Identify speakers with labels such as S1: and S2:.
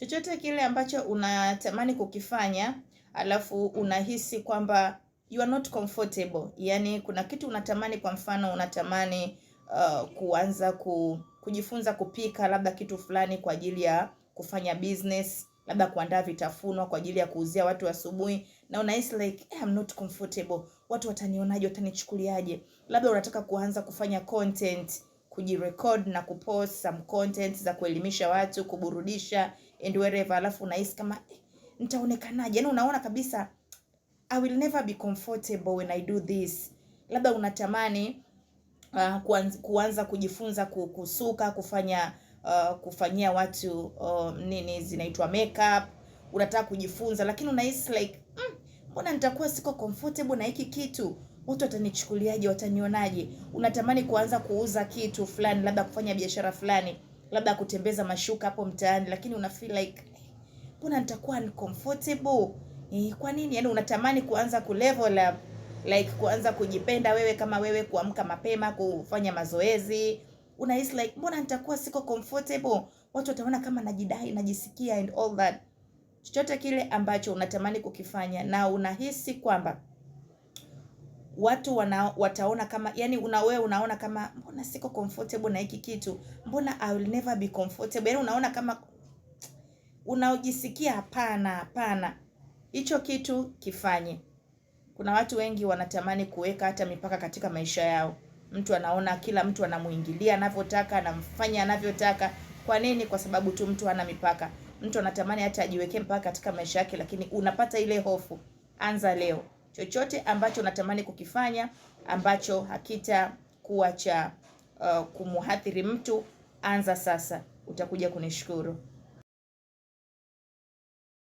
S1: Chochote kile ambacho unatamani kukifanya, alafu unahisi kwamba you are not comfortable. Yani kuna kitu unatamani, kwa mfano unatamani kuanza kujifunza kupika labda kitu fulani kwa ajili ya kufanya business, labda kuandaa vitafunwa kwa ajili ya kuuzia watu asubuhi, na unahisi like I'm not comfortable. Watu watanionaje, watanichukuliaje? Labda unataka kuanza kufanya content, kujirecord na kupost some content za kuelimisha watu, kuburudisha and wherever, alafu unahisi kama nitaonekanaje? Yani unaona kabisa I will never be comfortable when I do this. Labda unatamani kuanza kujifunza kusuka, kufanyia watu nini zinaitwa makeup. Unataka kujifunza lakini unahisi like mbona nitakuwa siko comfortable na hiki kitu? Watu watanichukuliaje, watanionaje? Unatamani kuanza kuuza kitu fulani, labda kufanya biashara fulani, labda kutembeza mashuka hapo mtaani, lakini una feel like mbona nitakuwa uncomfortable? Kwa nini? Yani unatamani kuanza kulevel up, like kuanza kujipenda wewe kama wewe, kuamka mapema, kufanya mazoezi. Unahisi like mbona nitakuwa siko comfortable? Watu wataona kama najidai, najisikia and all that. Chochote kile ambacho unatamani kukifanya na unahisi kwamba watu wataona kama, yani wewe unaona kama mbona siko comfortable na hiki kitu, mbona I will never be comfortable, yani unaona kama unaojisikia hapana, hicho kitu kifanye. Kuna watu wengi wanatamani kuweka hata mipaka katika maisha yao. Mtu anaona kila mtu anamuingilia anavyotaka, anamfanya anavyotaka. Kwa nini? Kwa sababu tu mtu hana mipaka. Mtu anatamani hata ajiwekee mpaka katika maisha yake, lakini unapata ile hofu. Anza leo. Chochote ambacho unatamani kukifanya ambacho hakita kuwa cha kumuathiri mtu, anza sasa. Utakuja kunishukuru.